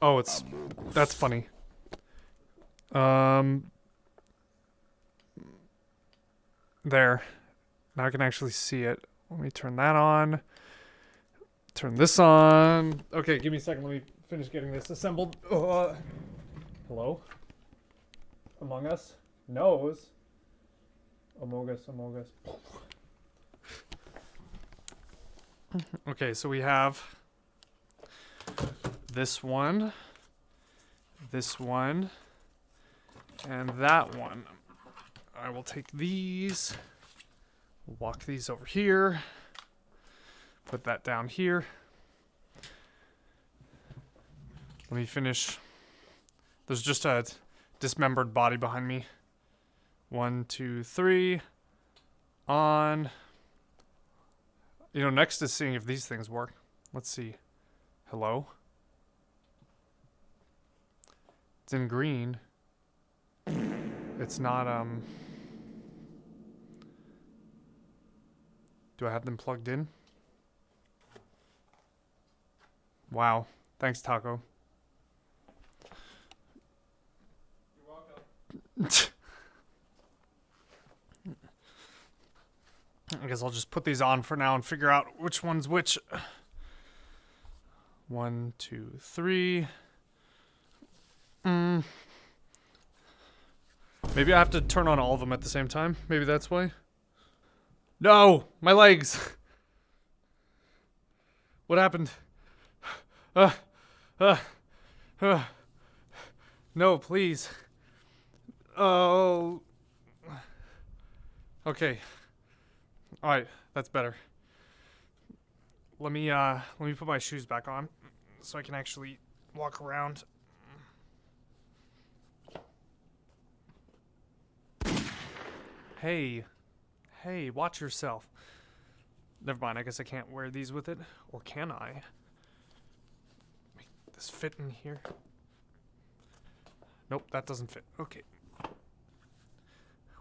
Oh, that's funny. There. Now I can actually see it. Let me turn that on. Turn this on. Okay, give me a second. Let me finish getting this assembled. Hello? Among Us? Nose? Among Us. Okay, so we have this one, and that one. I will take these, walk these over here, put that down here. Let me finish. There's just a dismembered body behind me. 1, 2, 3. On. You know, next is seeing if these things work. Let's see. Hello? It's in green. It's not, Do I have them plugged in? Wow. Thanks, Taco. You're welcome. I guess I'll just put these on for now and figure out which one's which. 1, 2, 3. Maybe I have to turn on all of them at the same time. Maybe that's why. No! My legs! What happened? No, please. Oh. Okay. Alright, that's better. Let me put my shoes back on so I can actually walk around. Hey, watch yourself. Never mind, I guess I can't wear these with it. Or can I? Make this fit in here. Nope, that doesn't fit. Okay.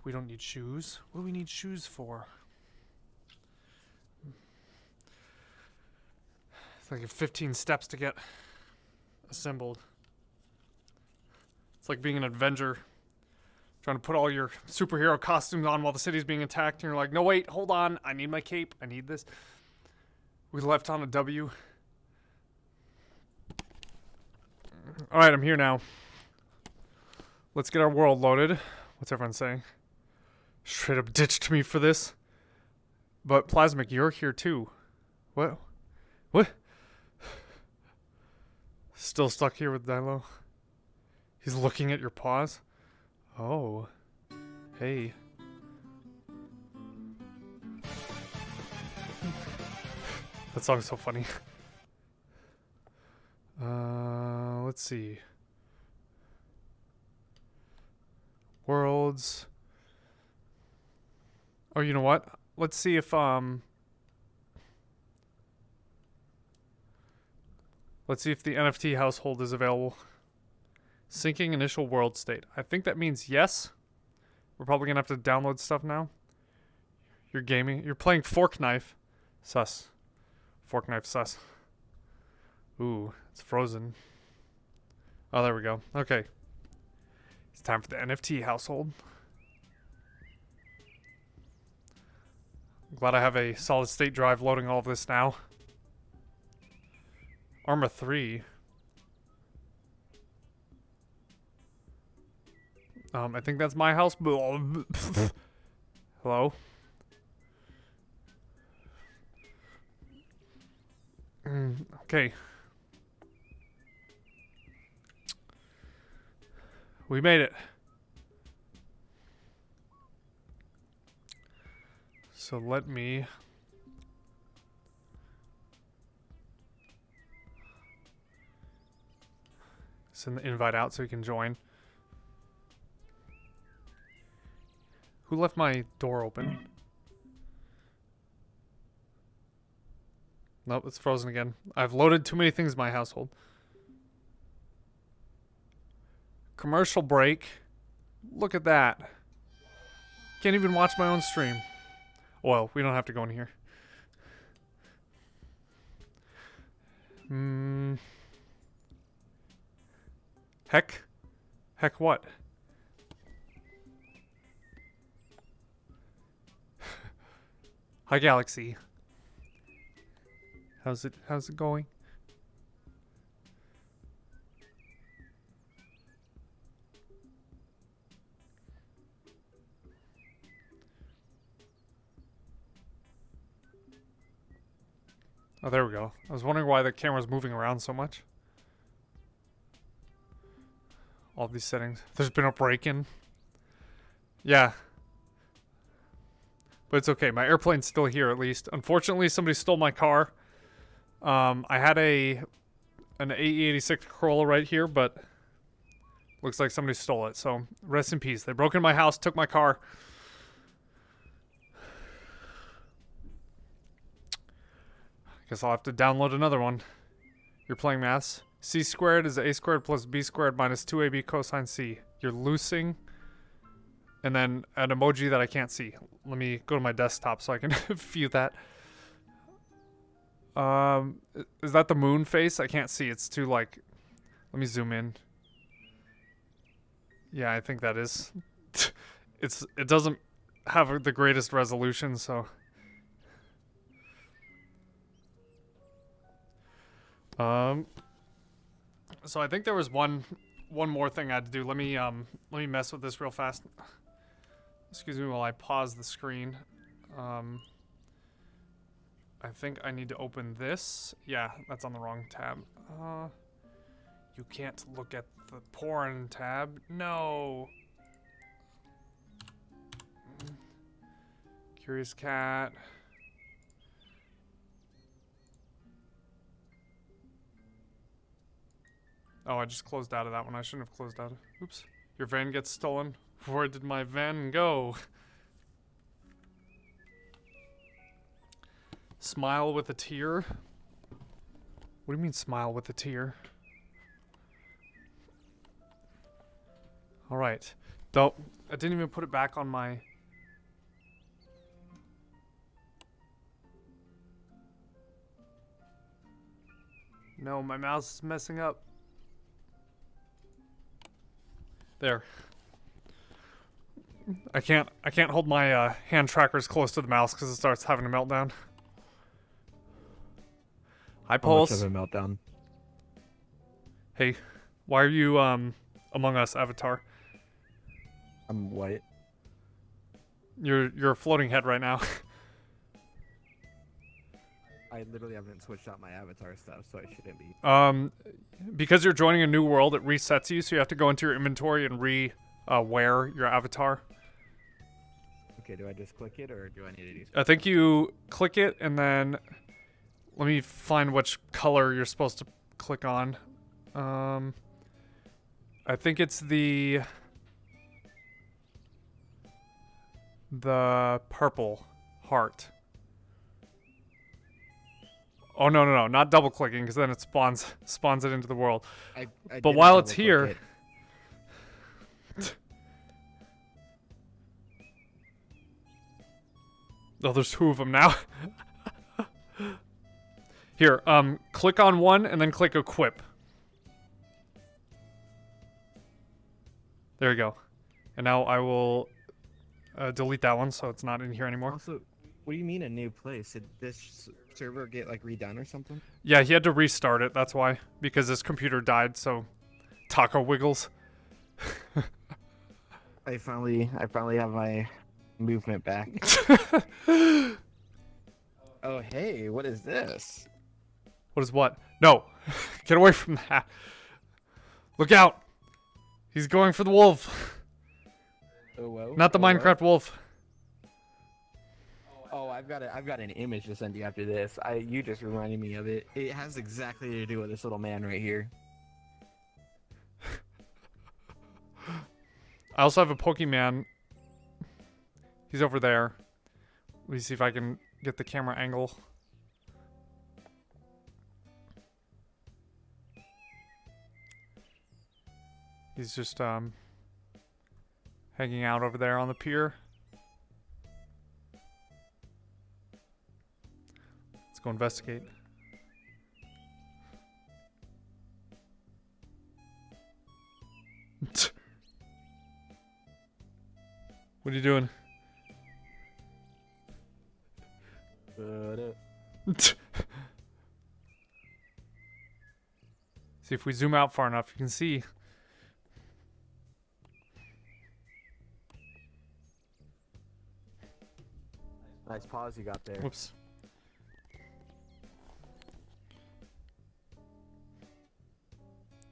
We don't need shoes. What do we need shoes for? It's like 15 steps to get assembled. It's like being an Avenger. Trying to put all your superhero costumes on while the city's being attacked, and you're like, no, wait, hold on. I need my cape. I need this. We left on a W. Alright, I'm here now. Let's get our world loaded. What's everyone saying? Straight up ditched me for this. But Plasmic, you're here too. What? Still stuck here with Dilo? He's looking at your paws? Oh. Hey. That song's so funny. Let's see. Worlds. Oh, you know what? Let's see if, let's see if the NFT household is available. Syncing initial world state. I think that means yes. We're probably gonna have to download stuff now. You're gaming. You're playing Fork Knife. Sus. Fork Knife sus. Ooh, it's frozen. Oh, there we go. Okay. It's time for the NFT household. I'm glad I have a solid state drive loading all of this now. Arma 3. I think that's my house. Hello? Okay. We made it. So let me... send the invite out so you can join. Who left my door open? Nope, it's frozen again. I've loaded too many things in my household. Commercial break. Look at that. Can't even watch my own stream. Well, we don't have to go in here. Heck? Heck what? Hi, Galaxy. How's it going? Oh, there we go. I was wondering why the camera's moving around so much. All these settings. There's been a break-in. Yeah. But it's okay. My airplane's still here, at least. Unfortunately, somebody stole my car. I had an AE86 Corolla right here, but looks like somebody stole it. So rest in peace. They broke into my house, took my car. Guess I'll have to download another one. You're playing maths. C squared is a squared plus b squared minus 2ab cosine c. You're loosing. And then an emoji that I can't see. Let me go to my desktop so I can view that. Is that the moon face? I can't see. It's too like... Let me zoom in. Yeah, I think that is. It doesn't have the greatest resolution, so... So I think there was one more thing I had to do. Let me mess with this real fast. Excuse me while I pause the screen. I think I need to open this. Yeah, that's on the wrong tab. You can't look at the porn tab. No. Curious Cat. Oh, I just closed out of that one. I shouldn't have closed out of. Oops. Your van gets stolen. Where did my van go? Smile with a tear? What do you mean smile with a tear? Alright. Don't. I didn't even put it back on my... No, my mouse is messing up. There. I can't hold my hand trackers close to the mouse because it starts having a meltdown. Hi, Pulse. How much of a meltdown? Hey, why are you Among Us avatar? I'm white. You're a floating head right now. I literally haven't switched out my avatar stuff, so I shouldn't be. Because you're joining a new world, it resets you, so you have to go into your inventory and wear your avatar. Okay, do I just click it, or do I need to do something? I think you click it, and then let me find which color you're supposed to click on. I think it's the purple heart. Oh, no, not double clicking, because then it spawns it into the world. I but while it's here... Oh, there's two of them now. Here, click on one and then click equip. There you go. And now I will delete that one so it's not in here anymore. Also, what do you mean a new place? Did this server get like redone or something? Yeah, he had to restart it. That's why, because his computer died. So, Taco Wiggles. I finally have my movement back. Oh, hey, what is this? What is what? No, get away from that. Look out! He's going for the wolf. Oh, whoa. Not the Minecraft wolf. Oh, I've got an image to send you after this. You just reminded me of it. It has exactly to do with this little man right here. I also have a Pokemon. He's over there. Let me see if I can get the camera angle. He's just hanging out over there on the pier. Let's go investigate. What are you doing? See, if we zoom out far enough, you can see. Nice pause you got there. Whoops.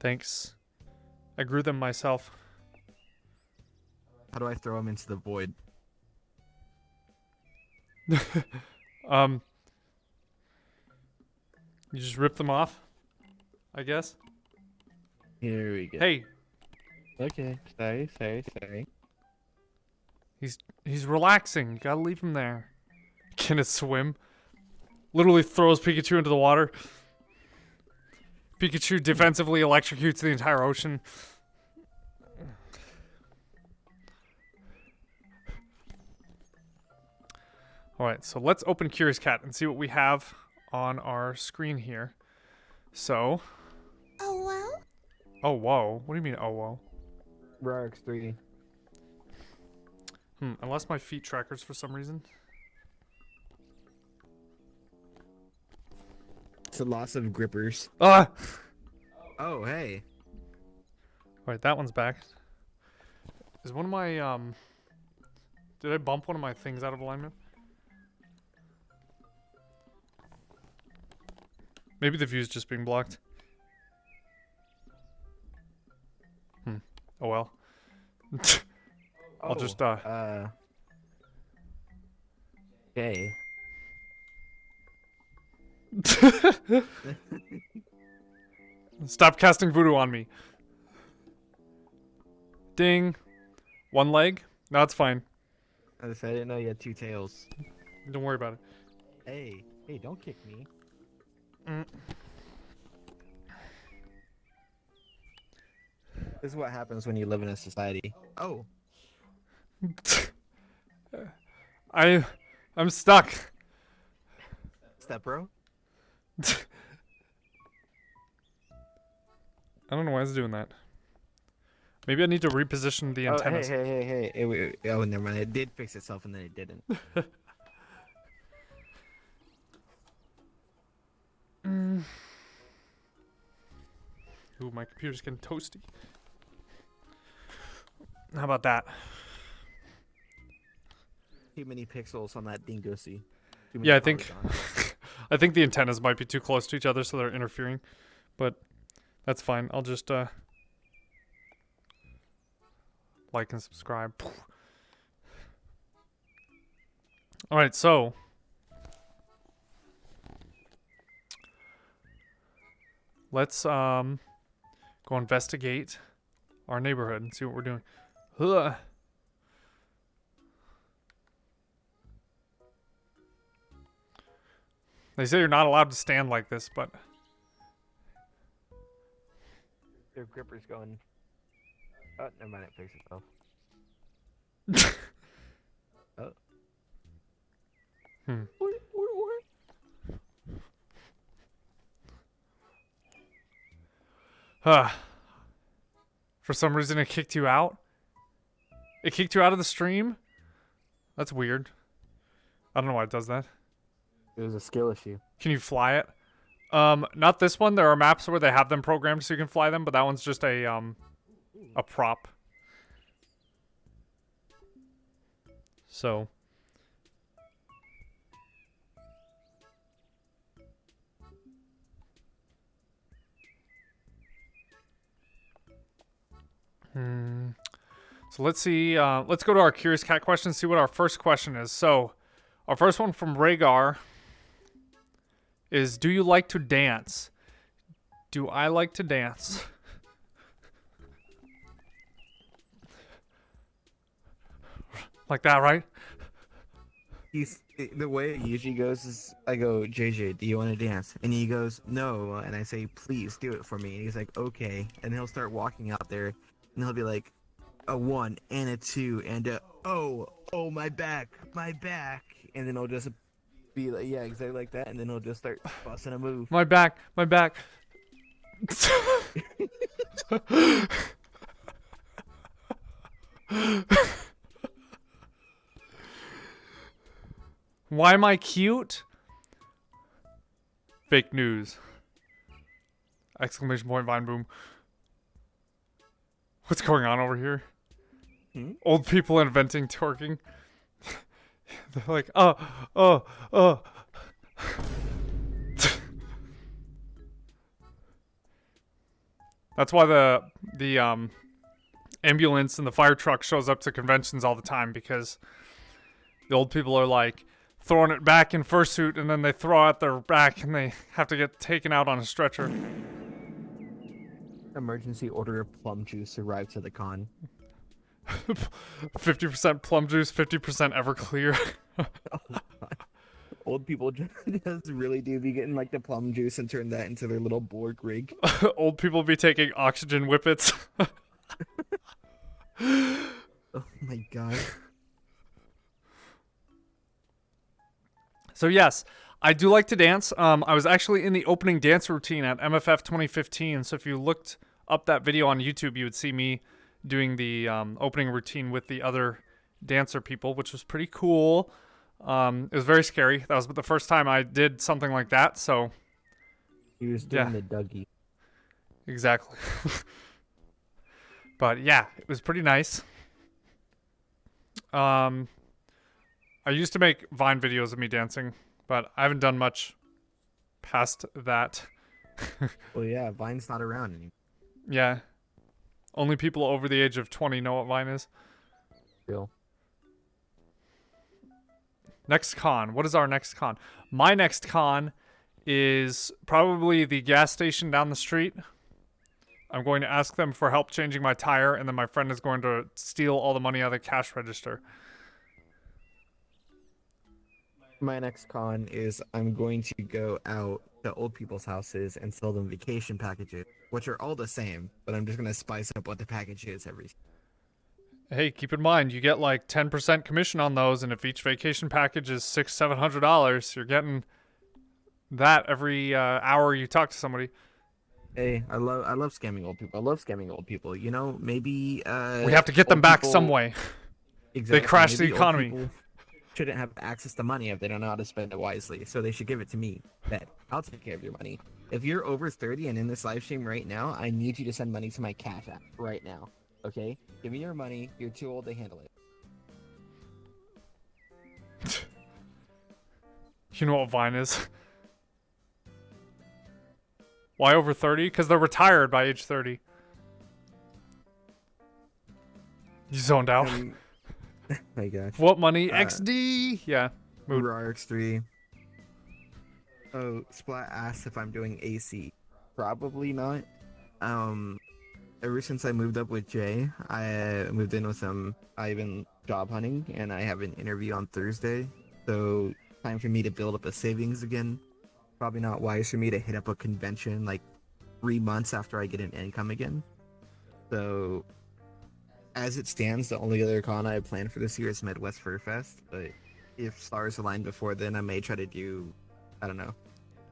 Thanks. I grew them myself. How do I throw them into the void? You just rip them off, I guess. Here we go. Hey, Okay. Sorry. he's relaxing. You gotta leave him there. Can it swim? Literally throws Pikachu into the water. Pikachu defensively electrocutes the entire ocean. Alright, so let's open Curious Cat and see what we have on our screen here. So. Oh, well? Oh, whoa. What do you mean, oh, whoa? Rarx 3. I lost my feet trackers for some reason. It's a loss of grippers. Ah! Oh, hey. Alright, that one's back. Is one of my, did I bump one of my things out of alignment? Maybe the view's just being blocked. Oh well. I'll just, Okay. Stop casting voodoo on me. Ding. One leg? No, it's fine. I didn't know you had 2 tails. Don't worry about it. Hey, don't kick me. This is what happens when you live in a society. Oh. I'm stuck. Step bro? I don't know why it's doing that. Maybe I need to reposition the antennas. Hey. Oh, never mind. It did fix itself and then it didn't. Ooh, my computer's getting toasty. How about that? Too many pixels on that DinGo. Yeah, I think I think the antennas might be too close to each other, so they're interfering. But that's fine. I'll just like and subscribe. All right, so let's go investigate our neighborhood and see what we're doing. Ugh. They say you're not allowed to stand like this, but Their gripper's going. Oh, never mind. It fixed itself. Oh. For some reason it kicked you out? It kicked you out of the stream? That's weird. I don't know why it does that. It was a skill issue. Can you fly it? Not this one. There are maps where they have them programmed so you can fly them, but that one's just a prop. So So let's see. Let's go to our Curious Cat questions, see what our first question is. So, our first one from Rhaegar is, do you like to dance? Do I like to dance? Like that, right? The way it usually goes is I go, JJ, do you want to dance? And he goes, no. And I say, please do it for me. And he's like, okay. And he'll start walking out there and he'll be like, a 1 and a 2 and a, oh, my back. And then he'll just be like, yeah, exactly like that. And then he'll just start busting a move. My back. Why am I cute? Fake news. Exclamation point, Vine Boom. What's going on over here? Old people inventing twerking. They're like, oh. That's why the ambulance and the fire truck shows up to conventions all the time, because the old people are like throwing it back in fursuit, and then they throw out their back and they have to get taken out on a stretcher. Emergency order of plum juice arrived to the con. 50% plum juice, 50% Everclear. Old people just really do be getting like the plum juice and turn that into their little Borg rig. Old people be taking oxygen whippets. Oh my god. So yes, I do like to dance. I was actually in the opening dance routine at MFF 2015. So if you looked up that video on YouTube, you would see me doing the opening routine with the other dancer people, which was pretty cool. It was very scary. That was the first time I did something like that. So He was doing the Dougie. Exactly. But yeah, it was pretty nice. I used to make Vine videos of me dancing, but I haven't done much past that. Well, yeah, Vine's not around anymore. Yeah. Only people over the age of 20 know what Vine is. Still. Next con. What is our next con? My next con is probably the gas station down the street. I'm going to ask them for help changing my tire, and then my friend is going to steal all the money out of the cash register. My next con is I'm going to go out to old people's houses and sell them vacation packages, which are all the same, but I'm just going to spice up what the package is every. Hey, keep in mind, you get like 10% commission on those, and if each vacation package is $600-700, you're getting that every hour you talk to somebody. Hey, I love scamming old people. I love scamming old people. You know, maybe we have to get them back some way. Exactly. They crash the Maybe old economy. people shouldn't have access to money if they don't know how to spend it wisely. So they should give it to me. Bet I'll take care of your money. If you're over 30 and in this live stream right now, I need you to send money to my Cash App right now. Okay? Give me your money. You're too old to handle it. You know what Vine is? Why over 30? Because they're retired by age 30. You zoned out. My gosh. What money? XD? Yeah. Mood. RX3. Oh, Splat asked if I'm doing AC. Probably not. Ever since I moved up with Jay, I moved in with him. I've been job hunting, and I have an interview on Thursday. So, time for me to build up a savings again. Probably not wise for me to hit up a convention like 3 months after I get an income again. So, as it stands, the only other con I have planned for this year is Midwest Fur Fest. But if stars align before then, I may try to do, I don't know.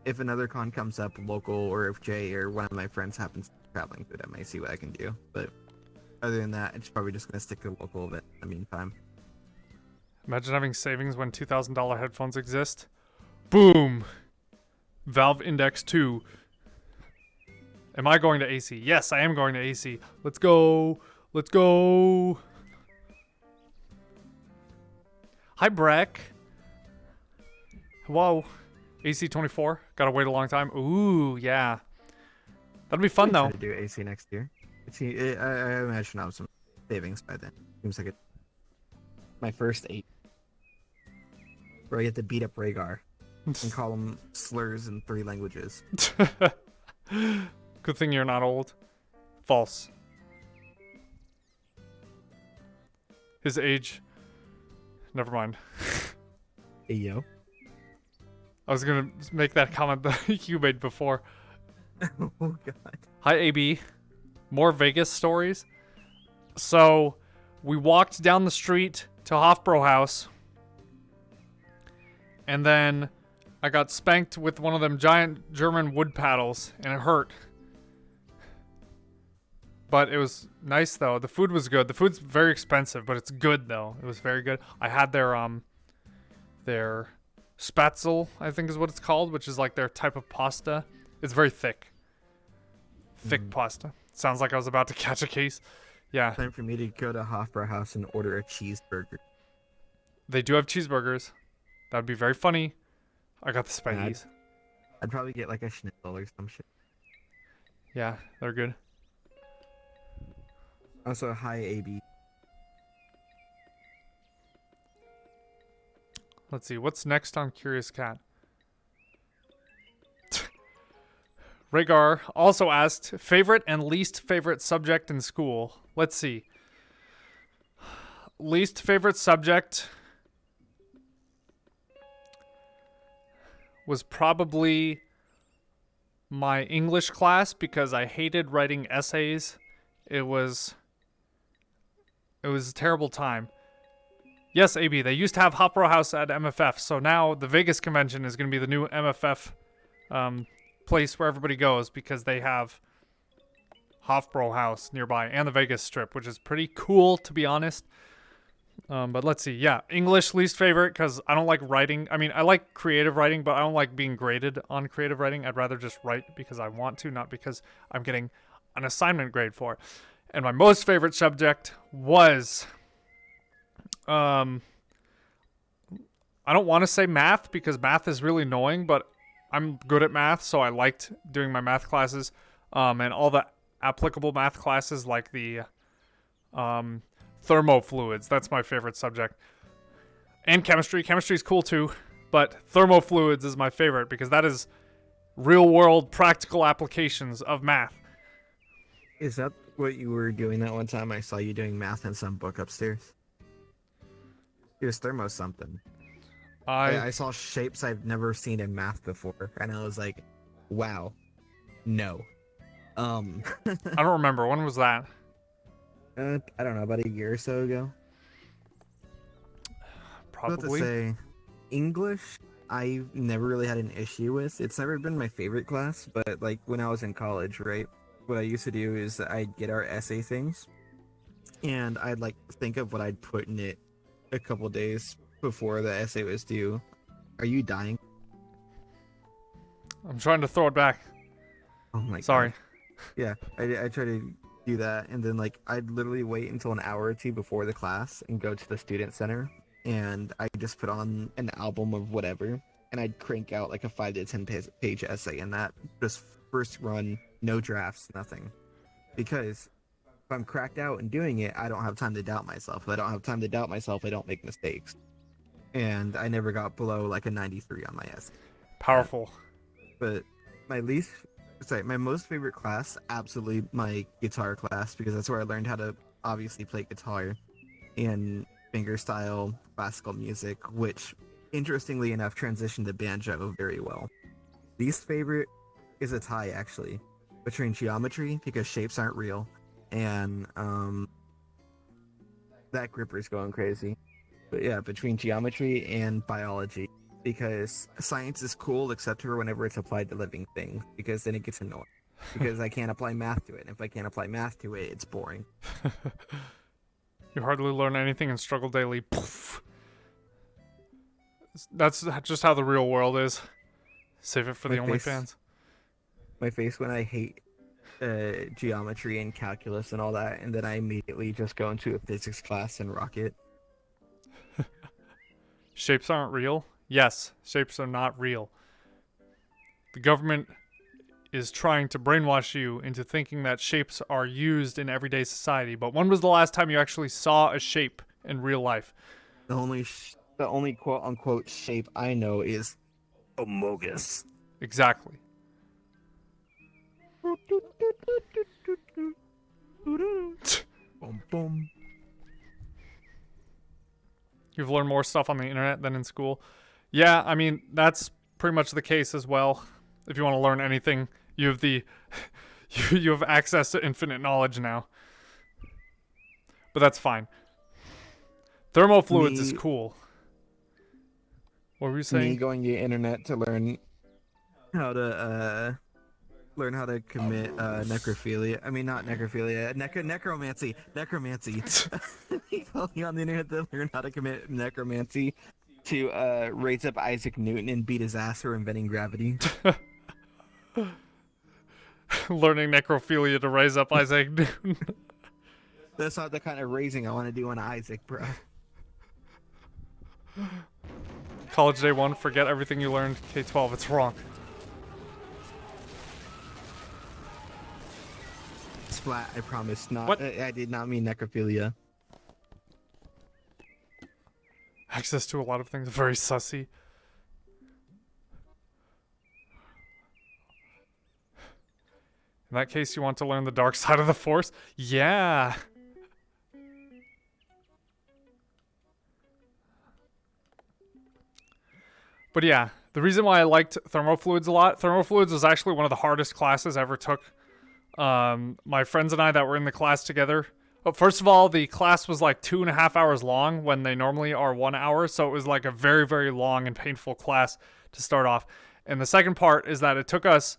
If another con comes up local, or if Jay or one of my friends happens to be traveling through, I might see what I can do. But other than that, it's probably just going to stick to local event in the meantime. Imagine having savings when $2,000 headphones exist. Boom! Valve Index 2. Am I going to AC? Yes, I am going to AC. Let's go! Let's go! Hi, Breck. Whoa. AC24. Gotta wait a long time. Ooh, yeah. That'll be fun, though. To do AC next year. I imagine I'll have some savings by then. Seems like my first 8. Where I get to beat up Rhaegar and call him slurs in 3 languages. Good thing you're not old. False. His age. Never mind. Hey, yo. I was gonna make that comment that you made before. Oh, God. Hi, AB. More Vegas stories. So, we walked down the street to Hofbräu House. And then I got spanked with one of them giant German wood paddles, and it hurt. But it was nice, though. The food was good. The food's very expensive, but it's good, though. It was very good. I had their Spatzel, I think is what it's called, which is like their type of pasta. It's very thick. Thick pasta. Sounds like I was about to catch a case. Yeah. Time for me to go to Hofbrauhaus and order a cheeseburger. They do have cheeseburgers. That would be very funny. I got the Spideys. I'd probably get like a schnitzel or some shit. Yeah, they're good. Also, hi, AB. Let's see. What's next on Curious Cat? Rhaegar also asked, favorite and least favorite subject in school. Let's see. Least favorite subject was probably my English class because I hated writing essays. It was a terrible time. Yes, AB, they used to have Hofbrauhaus at MFF, so now the Vegas convention is going to be the new MFF place where everybody goes because they have Hofbrauhaus nearby and the Vegas Strip, which is pretty cool, to be honest. But let's see. Yeah, English least favorite because I don't like writing. I mean, I like creative writing, but I don't like being graded on creative writing. I'd rather just write because I want to, not because I'm getting an assignment grade for it. And my most favorite subject was, I don't want to say math because math is really annoying, but I'm good at math, so I liked doing my math classes, and all the applicable math classes like the thermofluids. That's my favorite subject. And chemistry. Chemistry is cool too, but thermofluids is my favorite because that is real world practical applications of math. Is that what you were doing that one time? I saw you doing math in some book upstairs. It was thermo something. I saw shapes I've never seen in math before, and I was like, wow, no. I don't remember. When was that? I don't know, about a year or so ago. Probably. To say, English, I've never really had an issue with. It's never been my favorite class, but like when I was in college, right? What I used to do is I'd get our essay things, and I'd like think of what I'd put in it a couple days before the essay was due. Are you dying? I'm trying to throw it back. Oh my Sorry. God. Yeah, I try to do that, and then like I'd literally wait until an hour or two before the class and go to the student center, and I just put on an album of whatever, and I'd crank out like a 5 to 10 page essay, and that just first run, no drafts, nothing, because if I'm cracked out and doing it, I don't have time to doubt myself. If I don't have time to doubt myself, I don't make mistakes. And I never got below like a 93 on my essay. Powerful. But my most favorite class, absolutely my guitar class, because that's where I learned how to obviously play guitar and fingerstyle classical music, which interestingly enough transitioned to banjo very well. Least favorite is a tie actually between geometry, because shapes aren't real, and that gripper's going crazy. But yeah, between geometry and biology, because science is cool except for whenever it's applied to living things, because then it gets annoying. Because I can't apply math to it, and if I can't apply math to it, it's boring. You hardly learn anything and struggle daily. Poof. That's just how the real world is. Save it for the OnlyFans. My face when I hate geometry and calculus and all that, and then I immediately just go into a physics class and rock it. Shapes aren't real? Yes, shapes are not real. The government is trying to brainwash you into thinking that shapes are used in everyday society. But when was the last time you actually saw a shape in real life? The only quote unquote shape I know is Amogus. Exactly. Boom, boom. You've learned more stuff on the internet than in school. Yeah, I mean, that's pretty much the case as well. If you want to learn anything, you have you have access to infinite knowledge now. But that's fine. Thermofluids is cool. What were you saying? Me going to the internet to learn how to commit necrophilia. I mean, not necrophilia, necromancy. Necromancy. Me going on the internet to learn how to commit necromancy to raise up Isaac Newton and beat his ass for inventing gravity. Learning necrophilia to raise up Isaac Newton. That's not the kind of raising I want to do on Isaac, bro. College day 1, forget everything you learned. K-12, it's wrong. Splat, I promise. Not. What? I did not mean necrophilia. Access to a lot of things. Very sussy. In that case, you want to learn the dark side of the Force? Yeah. But yeah, the reason why I liked thermofluids a lot, thermofluids was actually one of the hardest classes I ever took. My friends and I that were in the class together. But first of all, the class was like 2.5 hours long when they normally are 1 hour. So it was like a very, very long and painful class to start off. And the second part is that it took us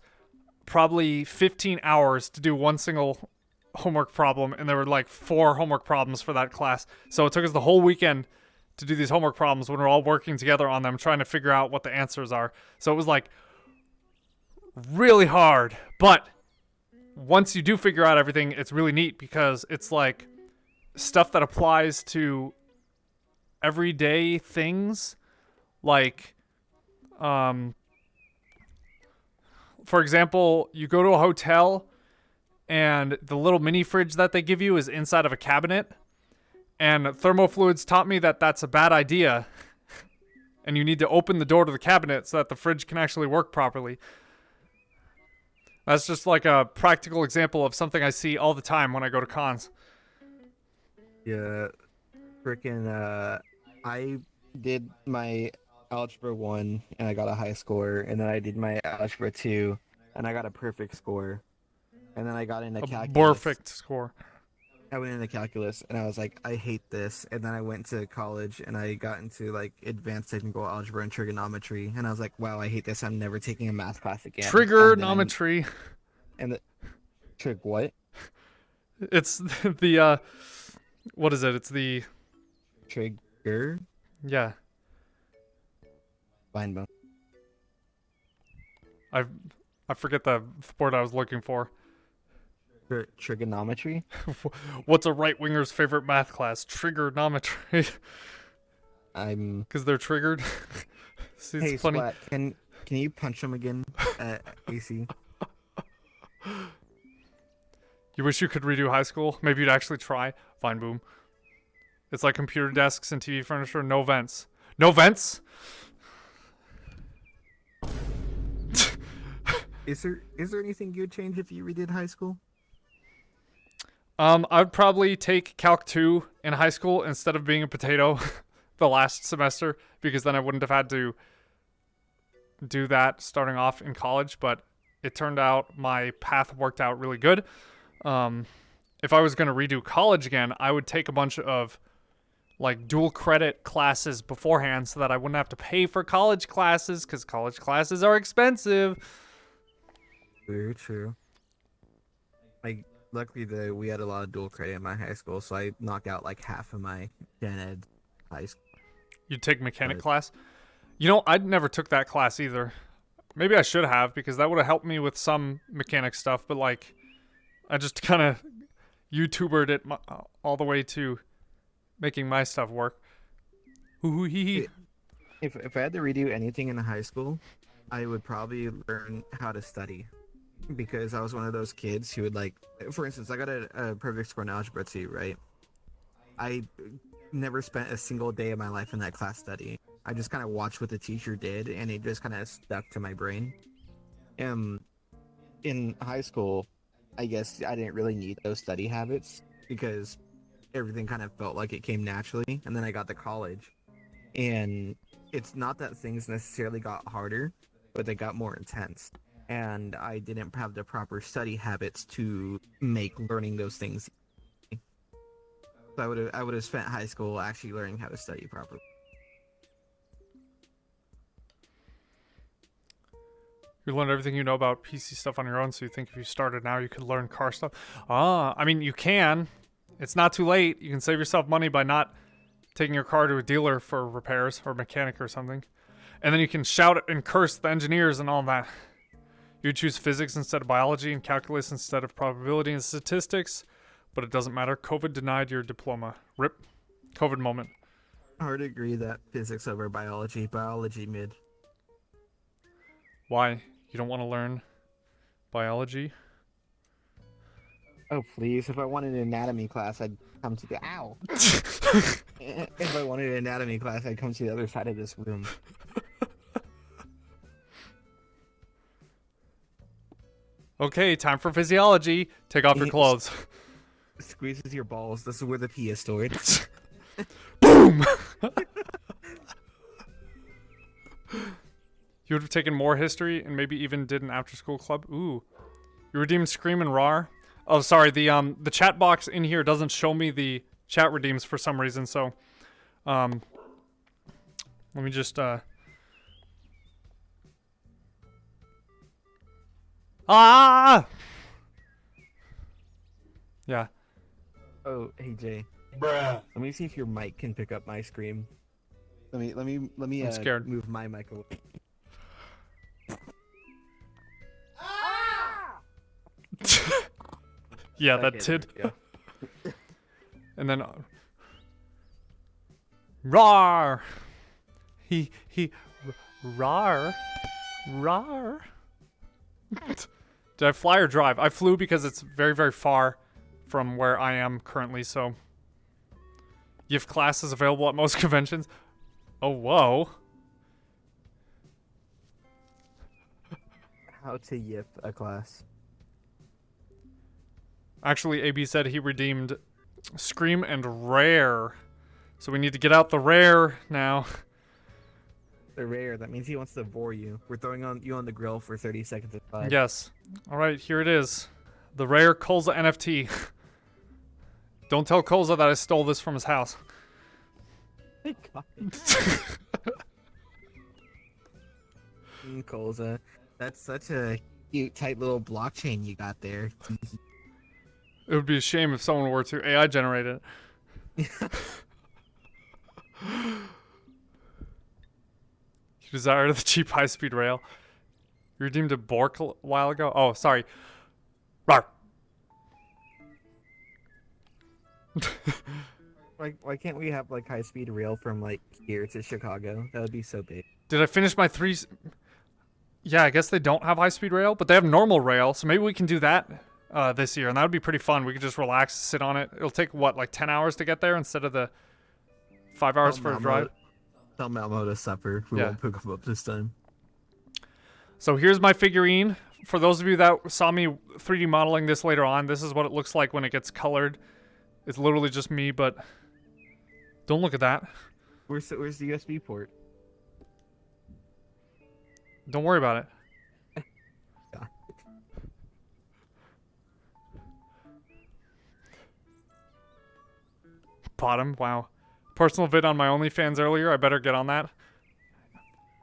probably 15 hours to do one single homework problem. And there were like 4 homework problems for that class. So it took us the whole weekend to do these homework problems when we're all working together on them, trying to figure out what the answers are. So it was like really hard. But once you do figure out everything, it's really neat because it's like stuff that applies to everyday things. Like, for example, you go to a hotel and the little mini fridge that they give you is inside of a cabinet. And thermofluids taught me that that's a bad idea. And you need to open the door to the cabinet so that the fridge can actually work properly. That's just like a practical example of something I see all the time when I go to cons. Yeah, freaking. I did my algebra 1 and I got a high score, and then I did my algebra 2 and I got a perfect score, and then I got into calculus. Perfect score. I went into calculus and I was like, I hate this. And then I went to college and I got into like advanced technical algebra and trigonometry. And I was like, wow, I hate this. I'm never taking a math class again. Trigonometry. And the trig what? It's the what is it? It's the trigger. Yeah. Fine bone. I forget the word I was looking for. Trigonometry. What's a right winger's favorite math class? Trigonometry. Because they're triggered. See, it's hey, funny. Splat, can you punch him again at AC? You wish you could redo high school? Maybe you'd actually try. Fine, boom. It's like computer desks and TV furniture. No vents. No vents? Is there anything you'd change if you redid high school? I'd probably take Calc 2 in high school instead of being a potato the last semester, because then I wouldn't have had to do that starting off in college, but it turned out my path worked out really good. If I was going to redo college again, I would take a bunch of like dual credit classes beforehand so that I wouldn't have to pay for college classes, because college classes are expensive. Very true. Luckily, we had a lot of dual credit in my high school, so I knocked out like half of my gen ed high school. You'd take mechanic class? You know, I never took that class either. Maybe I should have, because that would have helped me with some mechanic stuff, but like, I just kind of YouTubered it all the way to making my stuff work. If I had to redo anything in high school, I would probably learn how to study. Because I was one of those kids who would like, for instance, I got a perfect score in algebra 2, right? I never spent a single day of my life in that class studying. I just kind of watched what the teacher did, and it just kind of stuck to my brain. In high school, I guess I didn't really need those study habits because everything kind of felt like it came naturally. And then I got to college, and it's not that things necessarily got harder, but they got more intense. And I didn't have the proper study habits to make learning those things. So I would have spent high school actually learning how to study properly. You learned everything you know about PC stuff on your own, so you think if you started now you could learn car stuff? I mean, you can. It's not too late. You can save yourself money by not taking your car to a dealer for repairs or mechanic or something. And then you can shout and curse the engineers and all that. You choose physics instead of biology and calculus instead of probability and statistics, but it doesn't matter. COVID denied your diploma. RIP. COVID moment. Hard to agree that physics over biology. Biology mid. Why? You don't want to learn biology? Oh please! If I wanted an anatomy class, I'd come to the ow. If I wanted an anatomy class, I'd come to the other side of this room. Okay, time for physiology. Take off your clothes. Squeezes your balls. This is where the pee is stored. Boom! You would have taken more history and maybe even did an after-school club. Ooh. You redeemed Scream and Rar. Oh, sorry. The chat box in here doesn't show me the chat redeems for some reason. So, let me just Ah! Yeah. Oh, hey Jay. Bruh. Let me see if your mic can pick up my scream. Let me. I'm scared. Move my mic away. Yeah, that Okay, did. there we And then Rar. He Rar. Rar. Did I fly or drive? I flew because it's very, very far from where I am currently, so YIF class is available at most conventions. Oh, whoa. How to yip a class. Actually, AB said he redeemed Scream and Rare. So we need to get out the Rare now. They're rare. That means he wants to bore you. We're throwing you on the grill for 30 seconds at 5. Yes. Alright, here it is. The Rare Colza NFT. Don't tell Colza that I stole this from his house. Colza. That's such a cute, tight little blockchain you got there. It would be a shame if someone were to AI generate it. You desire the cheap high-speed rail. You redeemed a Bork a while ago? Oh, sorry. Rawr. Why can't we have like high-speed rail from like here to Chicago? That would be so big. Did I finish my 3... Yeah, I guess they don't have high-speed rail, but they have normal rail, so maybe we can do that this year, and that would be pretty fun. We could just relax, sit on it. It'll take, what, like 10 hours to get there instead of the 5 hours for a drive? Tell Malmo to suffer. We won't pick him up this time. So here's my figurine. For those of you that saw me 3D modeling this later on, this is what it looks like when it gets colored. It's literally just me, but don't look at that. Where's the USB port? Don't worry about it. Yeah. Bottom, wow. Personal vid on my OnlyFans earlier. I better get on that.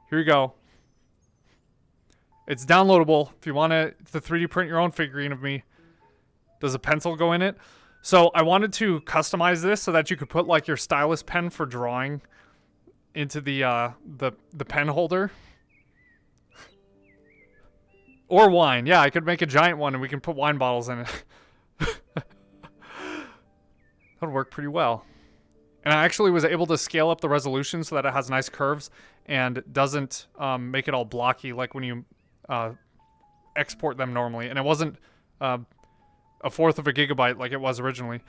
Here you go. It's downloadable if you want to 3D print your own figurine of me. Does a pencil go in it? So I wanted to customize this so that you could put like your stylus pen for drawing into the pen holder. Or wine. Yeah, I could make a giant one and we can put wine bottles in it. That'd work pretty well. And I actually was able to scale up the resolution so that it has nice curves and doesn't make it all blocky like when you export them normally. And it wasn't a 1/4 of a gigabyte like it was originally.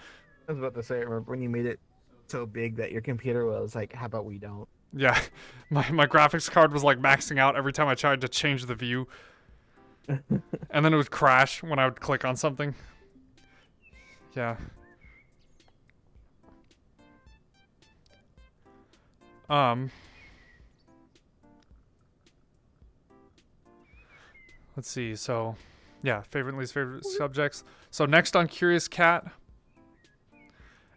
I was about to say, I remember when you made it so big that your computer was like, how about we don't? Yeah, my graphics card was like maxing out every time I tried to change the view. And then it would crash when I would click on something. Yeah. Let's see. So, yeah, favorite and least favorite subjects. So next on Curious Cat.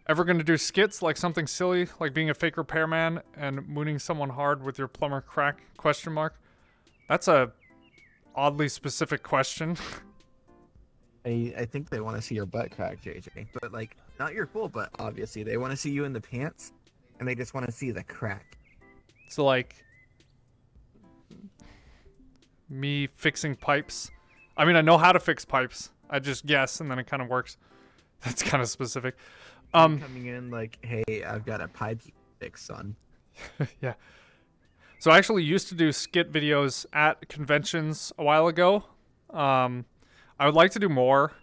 Ever gonna do skits like something silly, like being a fake repairman and mooning someone hard with your plumber crack? Question mark. That's a oddly specific question. I think they want to see your butt crack, JJ. But like, not your full butt, obviously. They want to see you in the pants and they just want to see the crack. So like me fixing pipes. I mean, I know how to fix pipes. I just guess, and then it kind of works. That's kind of specific. Coming in like, hey, I've got a pipe you can fix, son. Yeah. So I actually used to do skit videos at conventions a while ago. I would like to do more,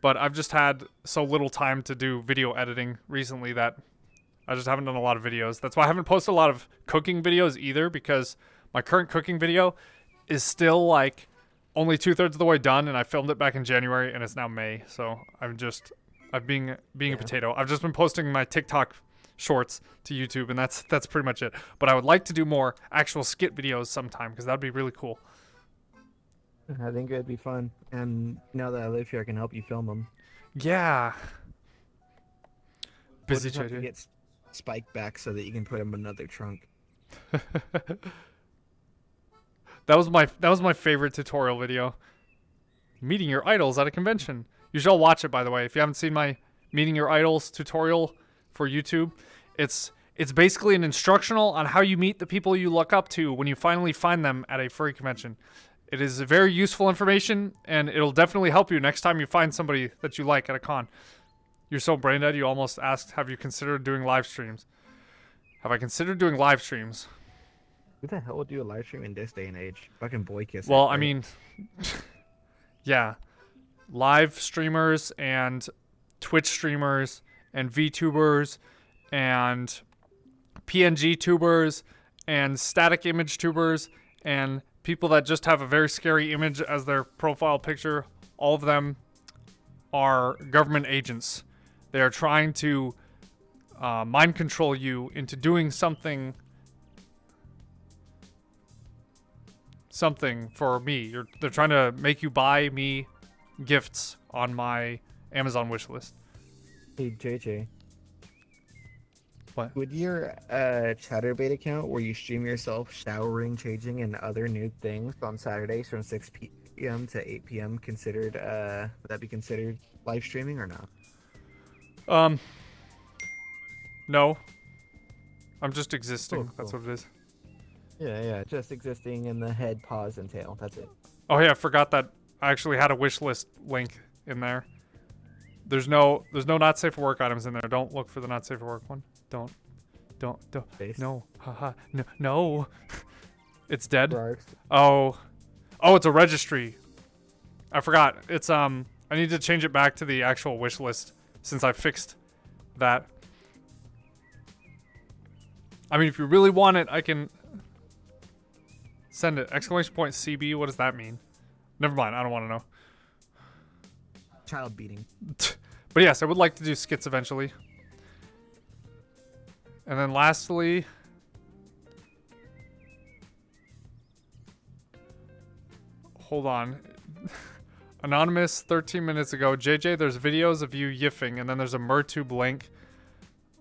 but I've just had so little time to do video editing recently that I just haven't done a lot of videos. That's why I haven't posted a lot of cooking videos either, because my current cooking video is still like only 2/3 of the way done, and I filmed it back in January, and it's now May. So I'm being a potato. I've just been posting my TikTok shorts to YouTube, and that's pretty much it. But I would like to do more actual skit videos sometime, because that'd be really cool. I think it'd be fun, and now that I live here, I can help you film them. Yeah. We'll Busy just have to JJ. get Spike back so that you can put him in another trunk. That was my favorite tutorial video. Meeting your idols at a convention. You should all watch it, by the way. If you haven't seen my Meeting Your Idols tutorial for YouTube, it's basically an instructional on how you meet the people you look up to when you finally find them at a furry convention. It is very useful information, and it'll definitely help you next time you find somebody that you like at a con. You're so brain dead, you almost asked, have you considered doing live streams? Have I considered doing live streams? Who the hell would do a live stream in this day and age? Fucking boy kiss. Well, I mean, yeah. Live streamers and Twitch streamers and VTubers and PNG tubers and static image tubers and people that just have a very scary image as their profile picture, all of them are government agents. They are trying to mind control you into doing something for me. They're trying to make you buy me gifts on my Amazon wish list. Hey JJ. What? Would your Chatterbait account where you stream yourself showering, changing, and other nude things on Saturdays from 6 p.m. to 8 p.m. considered would that be considered live streaming or not? No. I'm just existing. Cool. That's what it is. Yeah, just existing in the head, paws, and tail. That's it. Oh yeah, I forgot that I actually had a wish list link in there. There's no not safe for work items in there. Don't look for the not safe for work one. Don't. Face. No. Haha. No. It's dead. Right. Oh, it's a registry. I forgot. It's I need to change it back to the actual wish list since I fixed that. I mean, if you really want it, I can send it. Exclamation point CB. What does that mean? Never mind. I don't want to know. Child beating. But yes, I would like to do skits eventually. And then lastly, hold on. Anonymous 13 minutes ago. JJ, there's videos of you yiffing, and then there's a Mertube link.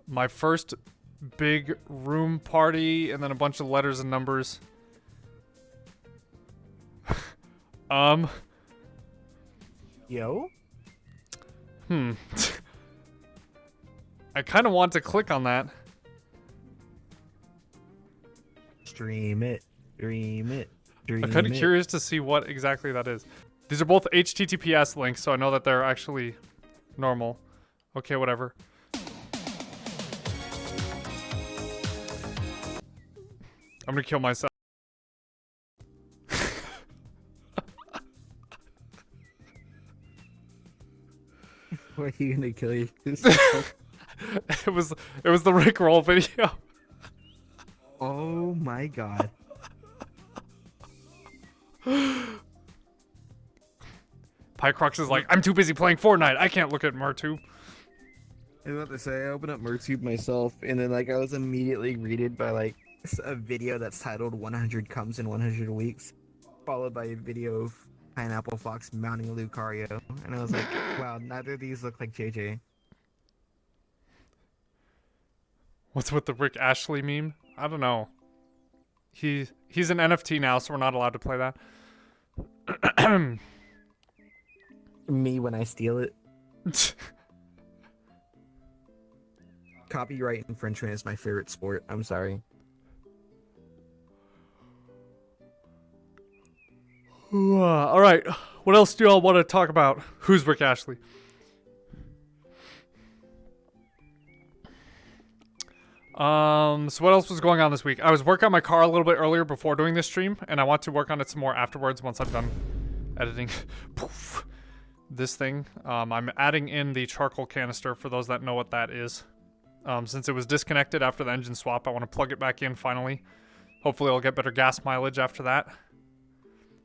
My first big room party, and then a bunch of letters and numbers. Yo? I kind of want to click on that. Stream it. Dream it. Dream I'm kind of it. curious to see what exactly that is. These are both HTTPS links, so I know that they're actually normal. Okay, whatever. I'm gonna kill myself. Why are you gonna kill yourself? It was the Rickroll video. Oh my god. Pycrox is like, I'm too busy playing Fortnite. I can't look at Mertube. I was about to say, I opened up Mertube myself, and then I was immediately greeted by a video that's titled 100 Comes in 100 Weeks, followed by a video of Pineapple Fox mounting Lucario, and I was like, wow, neither of these look like JJ. What's with the Rick Ashley meme? I don't know. He's an NFT now, so we're not allowed to play that. Me when I steal it. Copyright infringement is my favorite sport. I'm sorry. All right. What else do y'all want to talk about? Who's Rick Ashley? So what else was going on this week? I was working on my car a little bit earlier before doing this stream, and I want to work on it some more afterwards once I'm done editing. Poof. This thing. I'm adding in the charcoal canister for those that know what that is. Since it was disconnected after the engine swap, I want to plug it back in finally. Hopefully I'll get better gas mileage after that.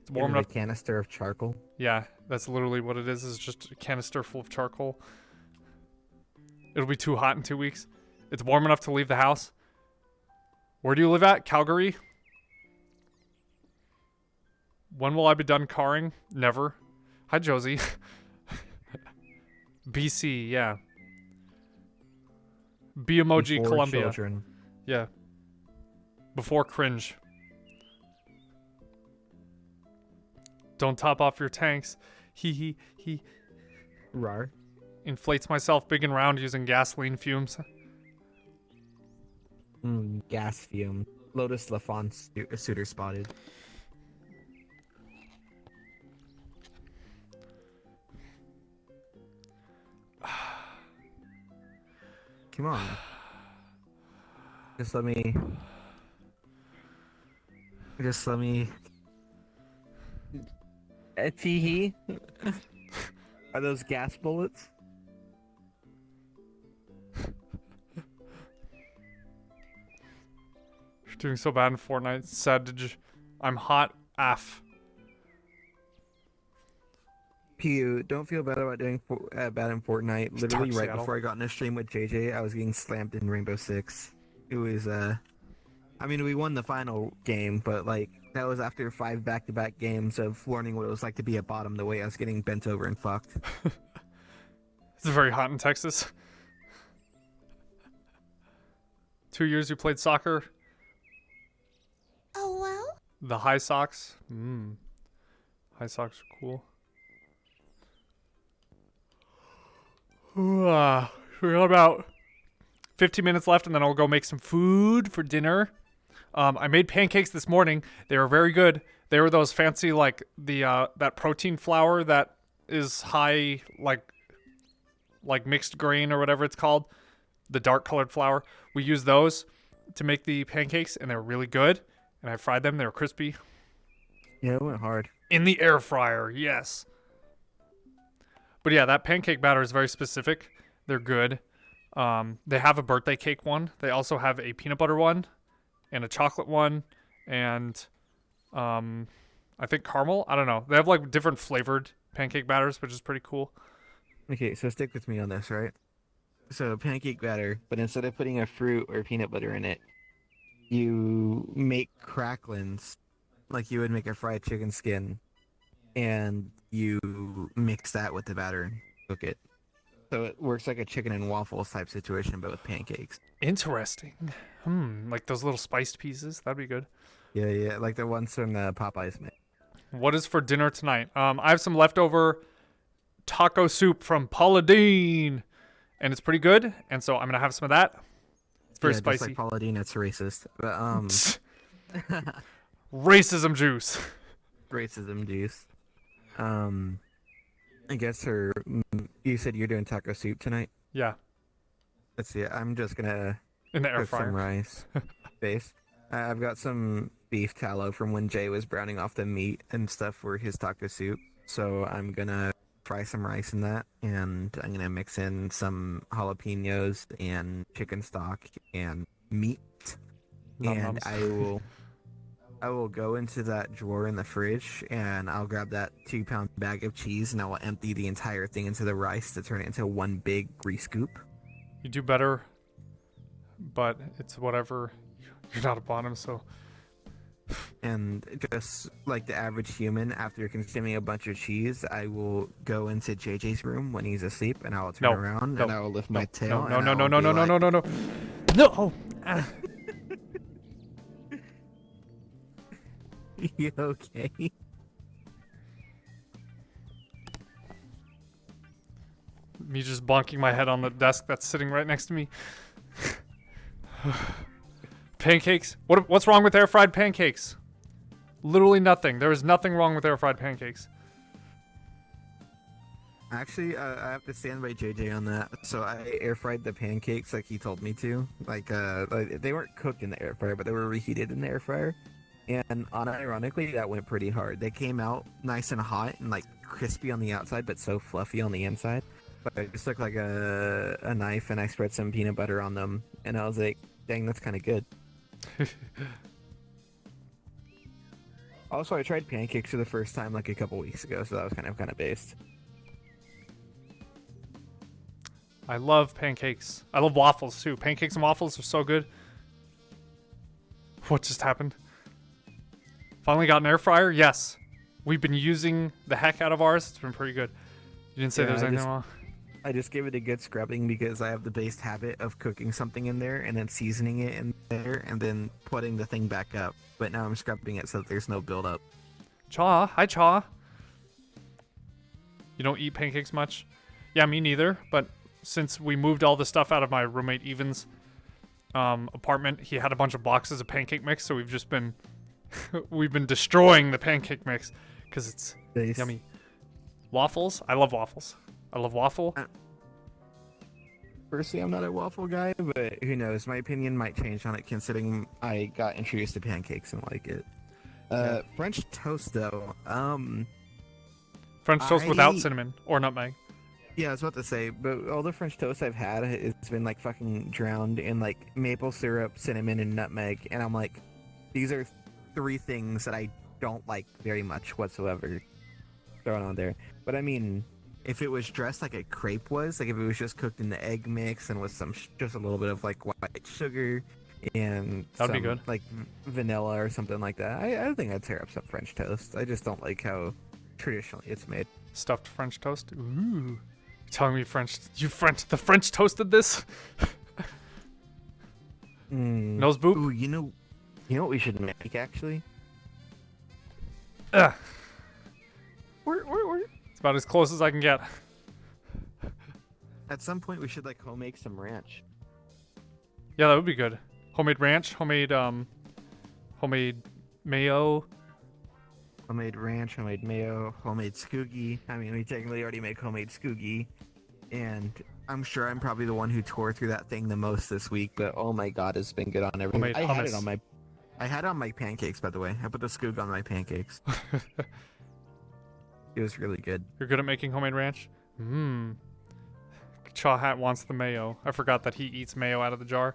It's warm enough. A canister of charcoal. Yeah, that's literally what it is. It's just a canister full of charcoal. It'll be too hot in 2 weeks. It's warm enough to leave the house. Where do you live at? Calgary? When will I be done carring? Never. Hi, Josie. BC, yeah. B emoji, Before Colombia. Children. Yeah. Before cringe. Don't top off your tanks. He Rar. inflates myself big and round using gasoline fumes. Gas fume. Lotus Lafon suitor spotted. Come on. Just let me. Tee Are those gas bullets? You're doing so bad in Fortnite. Sad. I'm hot af. Pew, don't feel bad about doing bad in Fortnite. It's Literally dark right Seattle. before I got in a stream with JJ, I was getting slammed in Rainbow Six. It was I mean, we won the final game, but like that was after 5 back-to-back games of learning what it was like to be a bottom. The way I was getting bent over and fucked. It's very hot in Texas. 2 years you played soccer. Oh, well? The High Sox. High Sox are cool. We got about 15 minutes left, and then I'll go make some food for dinner. I made pancakes this morning. They were very good. They were those fancy, like the that protein flour that is high, like mixed grain or whatever it's called. The dark colored flour. We used those to make the pancakes, and they were really good. And I fried them. They were crispy. Yeah, it went hard. In the air fryer, yes. But yeah, that pancake batter is very specific. They're good. They have a birthday cake one. They also have a peanut butter one and a chocolate one and I think caramel. I don't know. They have like different flavored pancake batters, which is pretty cool. Okay, so stick with me on this, right? So pancake batter, but instead of putting a fruit or peanut butter in it, you make cracklins like you would make a fried chicken skin, and you mix that with the batter and cook it. So it works like a chicken and waffles type situation, but with pancakes. Interesting. Like those little spiced pieces. That'd be good. Yeah, like the ones from the Popeyes make. What is for dinner tonight? I have some leftover taco soup from Paula Deen, and it's pretty good. And so I'm gonna have some of that. It's very spicy. Just like Paula Deen, it's racist. But racism juice. Racism juice. I guess you said you're doing taco soup tonight? Yeah, Let's see. I'm just gonna in the air cook some fryer. rice base. I've got some beef tallow from when Jay was browning off the meat and stuff for his taco soup. So I'm gonna fry some rice in that, and I'm gonna mix in some jalapenos and chicken stock and meat. And I will go into that drawer in the fridge, and I'll grab that 2-pound bag of cheese, and I will empty the entire thing into the rice to turn it into one big grease scoop. You do better, but it's whatever. You're not a bottom, so. And just like the average human, after consuming a bunch of cheese, I will go into JJ's room when he's asleep, and I will turn around and I will lift my tail. No. You okay? Me just bonking my head on the desk that's sitting right next to me. Pancakes? What's wrong with air fried pancakes? Literally nothing. There is nothing wrong with air fried pancakes. Actually, I have to stand by JJ on that. So I air fried the pancakes like he told me to. Like they weren't cooked in the air fryer, but they were reheated in the air fryer. And unironically, that went pretty hard. They came out nice and hot and like crispy on the outside, but so fluffy on the inside. But I just took like a knife and I spread some peanut butter on them, and I was like, "Dang, that's kind of good." Also, I tried pancakes for the first time like a couple weeks ago, so that was kind of based. I love pancakes. I love waffles too. Pancakes and waffles are so good. What just happened? Finally got an air fryer? Yes. We've been using the heck out of ours. It's been pretty good. You didn't say there's anything wrong? I just gave it a good scrubbing because I have the base habit of cooking something in there and then seasoning it in there and then putting the thing back up. But now I'm scrubbing it so that there's no buildup. Chaw. Hi, Chaw. You don't eat pancakes much? Yeah, me neither. But since we moved all the stuff out of my roommate Evan's apartment, he had a bunch of boxes of pancake mix, so we've just been we've been destroying the pancake mix because it's yummy. Waffles? I love waffles. I love waffle. Personally, I'm not a waffle guy, but who knows? My opinion might change on it considering I got introduced to pancakes and like it. French toast though. French toast without cinnamon or nutmeg. Yeah, I was about to say, but all the French toast I've had, it's been like fucking drowned in like maple syrup, cinnamon, and nutmeg, and I'm like, these are three things that I don't like very much whatsoever thrown on there. But I mean, if it was dressed like a crepe was, like if it was just cooked in the egg mix and with some just a little bit of like white sugar and that'd be good, like vanilla or something like that, I think I'd tear up some French toast. I just don't like how traditionally it's made. Stuffed French toast. Ooh, you're telling me the French toasted this? Nose boop. Ooh, you know what we should make actually? It's about as close as I can get. At some point, we should like home make some ranch. Yeah, that would be good. Homemade ranch, homemade mayo. Homemade ranch, homemade mayo, homemade skoogie. I mean, we technically already make homemade skoogie, and I'm sure I'm probably the one who tore through that thing the most this week. But oh my god, it's been good on everything. I had it on my pancakes, by the way. I put the skoog on my pancakes. It was really good. You're good at making homemade ranch? Chaw Hat wants the mayo. I forgot that he eats mayo out of the jar.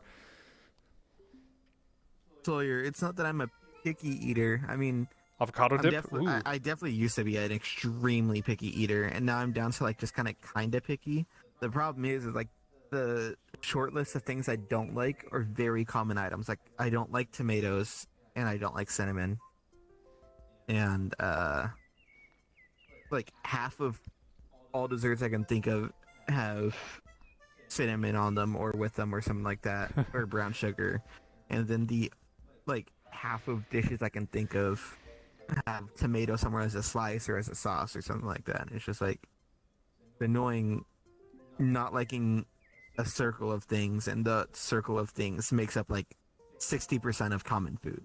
Sawyer, it's not that I'm a picky eater. I mean, avocado dip? I definitely used to be an extremely picky eater, and now I'm down to like just kind of picky. The problem is like the short list of things I don't like are very common items. Like I don't like tomatoes, and I don't like cinnamon, and like half of all desserts I can think of have cinnamon on them or with them or something like that, or brown sugar, and then the like half of dishes I can think of have tomato somewhere as a slice or as a sauce or something like that. It's just like annoying not liking a circle of things, and the circle of things makes up like 60% of common food.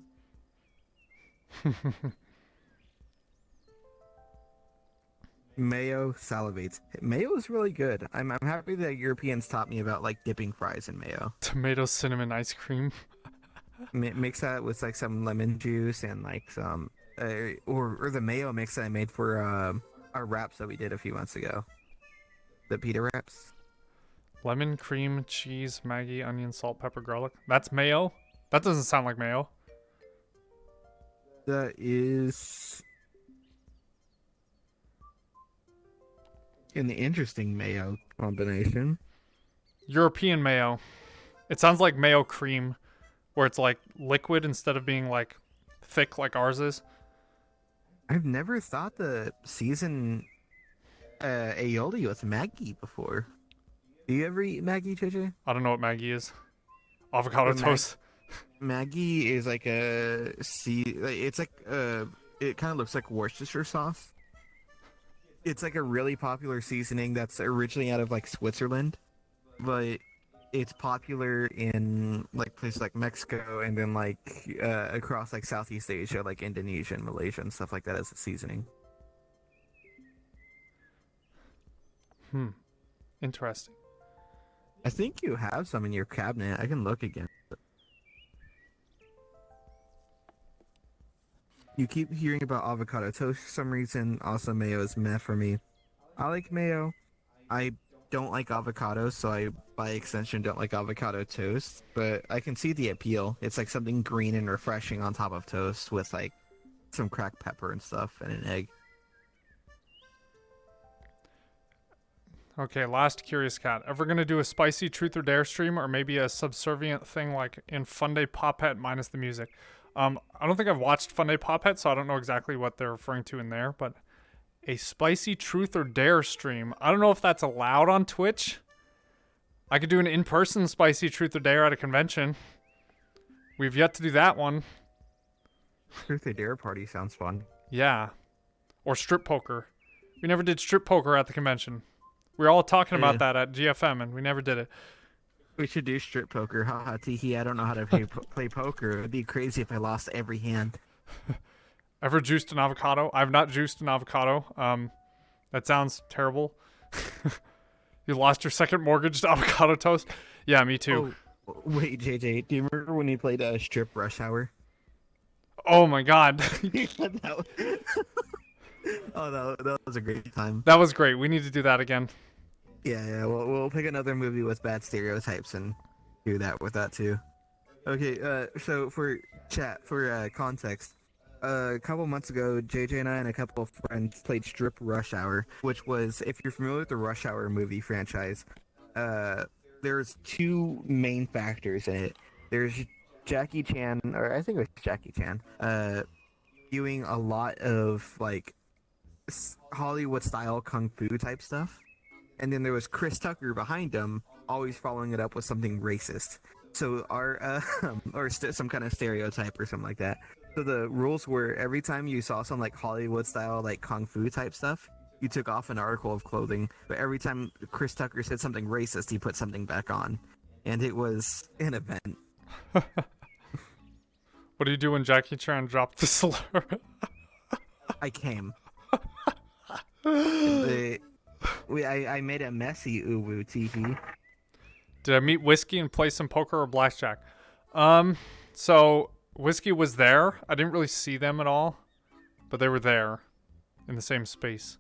Mayo salivates. Mayo is really good. I'm happy that Europeans taught me about like dipping fries in mayo. Tomato cinnamon ice cream. Mix that with like some lemon juice and like some or the mayo mix that I made for our wraps that we did a few months ago. The pita wraps. Lemon, cream, cheese, Maggi, onion, salt, pepper, garlic. That's mayo? That doesn't sound like mayo. That is an interesting mayo combination. European mayo. It sounds like mayo cream, where it's like liquid instead of being like thick like ours is. I've never thought to season aioli with Maggi before. Do you ever eat Maggi, JJ? I don't know what Maggi is. Avocado toast. Maggi is like it's like it kind of looks like Worcestershire sauce. It's like a really popular seasoning that's originally out of like Switzerland, but it's popular in like places like Mexico and then like across like Southeast Asia, like Indonesia and Malaysia and stuff like that as a seasoning. Interesting. I think you have some in your cabinet. I can look again. You keep hearing about avocado toast for some reason. Also, mayo is meh for me. I like mayo. I don't like avocados, so I, by extension, don't like avocado toast. But I can see the appeal. It's like something green and refreshing on top of toast with like some cracked pepper and stuff and an egg. Okay, last curious cat. Ever gonna do a spicy truth or dare stream, or maybe a subservient thing like in Fun Day Poppet minus the music? I don't think I've watched Fun Day Poppet, so I don't know exactly what they're referring to in there. But a spicy truth or dare stream. I don't know if that's allowed on Twitch. I could do an in-person spicy truth or dare at a convention. We've yet to do that one. Truth or dare party sounds fun. Yeah, or strip poker. We never did strip poker at the convention. We were all talking about that at GFM, and we never did it. We should do strip poker. Haha, teehee. I don't know how to play poker. It would be crazy if I lost every hand. Ever juiced an avocado? I've not juiced an avocado. That sounds terrible. You lost your second mortgage to avocado toast? Yeah, me too. Oh, wait, JJ, do you remember when you played Strip Rush Hour? Oh my god. Oh, that was a great time. That was great. We need to do that again. Yeah. We'll pick another movie with bad stereotypes and do that with that too. Okay. So for chat, for context, a couple months ago, JJ and I and a couple of friends played Strip Rush Hour, which was, if you're familiar with the Rush Hour movie franchise, there's two main factors in it. There's Jackie Chan, or I think it was Jackie Chan, doing a lot of like Hollywood style kung fu type stuff, and then there was Chris Tucker behind him, always following it up with something racist. So some kind of stereotype or something like that. So the rules were every time you saw some like Hollywood style like kung fu type stuff, you took off an article of clothing. But every time Chris Tucker said something racist, he put something back on, and it was an event. What do you do when Jackie Chan dropped the slur? I came. I made a messy uwu TV. Did I meet Whiskey and play some poker or blackjack? So Whiskey was there. I didn't really see them at all, but they were there in the same space.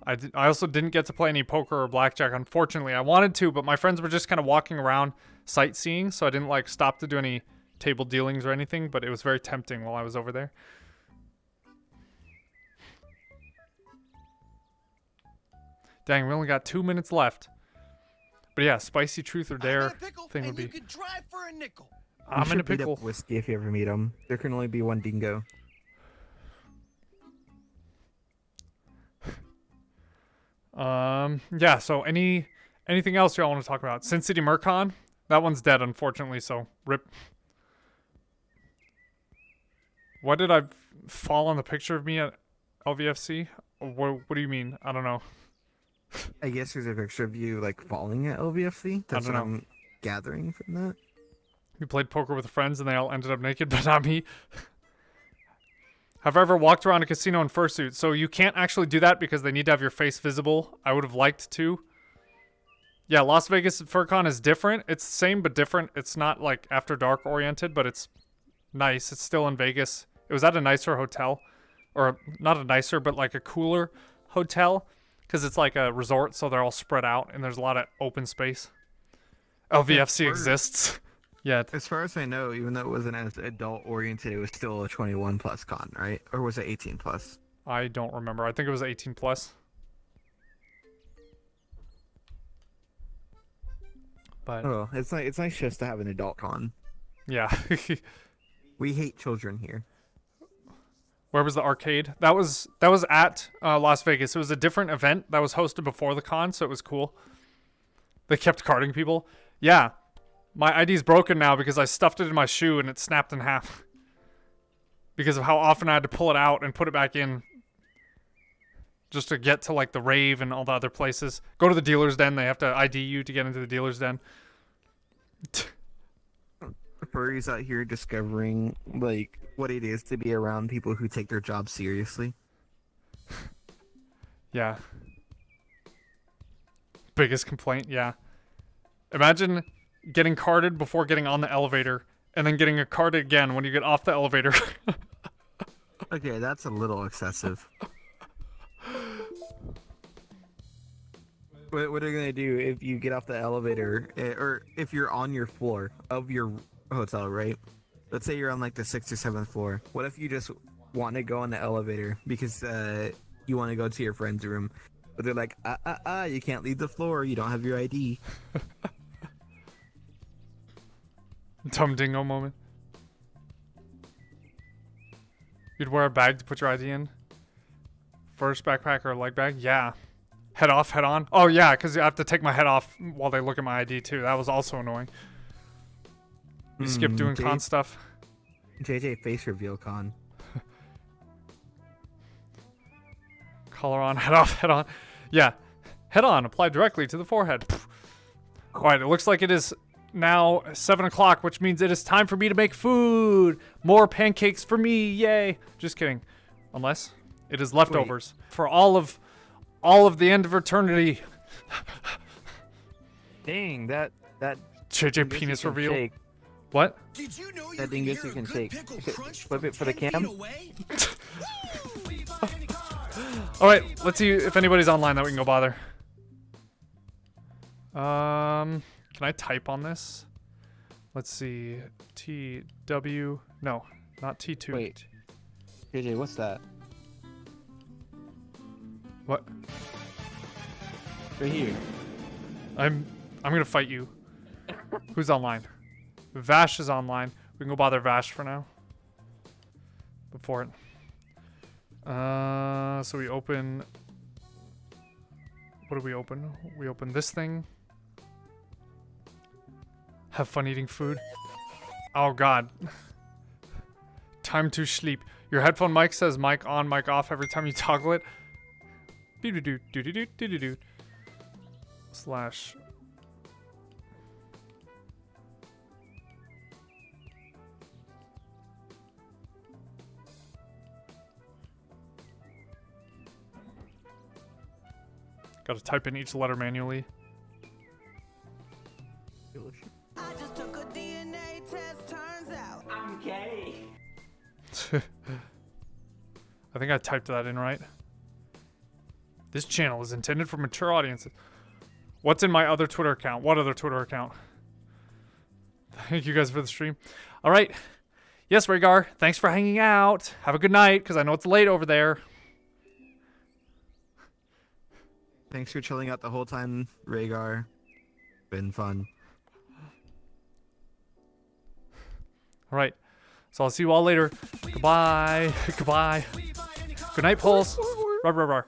I also didn't get to play any poker or blackjack, unfortunately. I wanted to, but my friends were just kind of walking around sightseeing, so I didn't like stop to do any table dealings or anything, but it was very tempting while I was over there. Dang, we only got 2 minutes left. But yeah, spicy truth or dare thing would be. You could drive for a nickel. I'm in a pickle. Beat up Whiskey if you ever meet him. There can only be one DinGo. Yeah, so anything else y'all want to talk about? Sin City Murcon? That one's dead, unfortunately, so rip. Why did I fall on the picture of me at LVFC? What do you mean? I don't know. I guess there's a picture of you like falling at LVFC. That's what I'm gathering from that. We played poker with friends and they all ended up naked, but not me. Have I ever walked around a casino in fursuit? So you can't actually do that because they need to have your face visible. I would have liked to. Yeah, Las Vegas FurCon is different. It's the same but different. It's not like after dark oriented, but it's nice. It's still in Vegas. It was at a nicer hotel. Or not a nicer, but like a cooler hotel. Because it's like a resort, so they're all spread out, and there's a lot of open space. LVFC exists. Yeah. As far as I know, even though it wasn't as adult-oriented, it was still a 21-plus con, right? Or was it 18-plus? I don't remember. I think it was 18-plus. But oh, it's nice just to have an adult con. Yeah. We hate children here. Where was the arcade? That was at Las Vegas. It was a different event that was hosted before the con, so it was cool. They kept carding people. Yeah. My ID's broken now because I stuffed it in my shoe and it snapped in half. Because of how often I had to pull it out and put it back in. just to get to like the rave and all the other places. Go to the dealer's den. They have to ID you to get into the dealer's den. Furries out here discovering like what it is to be around people who take their job seriously. Yeah. Biggest complaint, yeah. Imagine getting carded before getting on the elevator and then getting a card again when you get off the elevator. Okay, that's a little excessive. What are you gonna do if you get off the elevator, or if you're on your floor of your hotel, right? Let's say you're on like the 6th or 7th floor. What if you just want to go on the elevator because you want to go to your friend's room, but they're like, you can't leave the floor. You don't have your ID. Dumb dingo moment. You'd wear a bag to put your ID in? First backpack or a leg bag? Yeah. Head off, head on? Oh, yeah, because I have to take my head off while they look at my ID, too. That was also annoying. You skip doing con stuff. JJ face reveal con. Collar on, head off, head on. Yeah. Head on, apply directly to the forehead. Alright, it looks like it is now 7 o'clock, which means it is time for me to make food. More pancakes for me, yay. Just kidding. Unless it is leftovers. Wait. For all of the end of eternity. Dang, that JJ penis reveal. Shake. What? Did you know that dingus you can shake. Flip it for the cam. Alright, let's see if anybody's online that we can go bother. Can I type on this? Let's see. TW. No, not T2. Wait. JJ, what's that? What? Right here. I'm gonna fight you. Who's online? Vash is online. We can go bother Vash for now. Before it. So we open. What do we open? We open this thing. Have fun eating food. Oh god. Time to sleep. Your headphone mic says mic on, mic off every time you toggle it. Do-do-do-do-do-do-do-do. Slash. Gotta type in each letter manually. I just took a DNA test, turns out I'm gay. I think I typed that in right. This channel is intended for mature audiences. What's in my other Twitter account? What other Twitter account? Thank you guys for the stream. All right. Yes, Rhaegar, thanks for hanging out. Have a good night, because I know it's late over there. Thanks for chilling out the whole time, Rhaegar. Been fun. All right. So I'll see you all later. Goodbye. Goodbye. Good night, Pulse. Rar, rar, rar.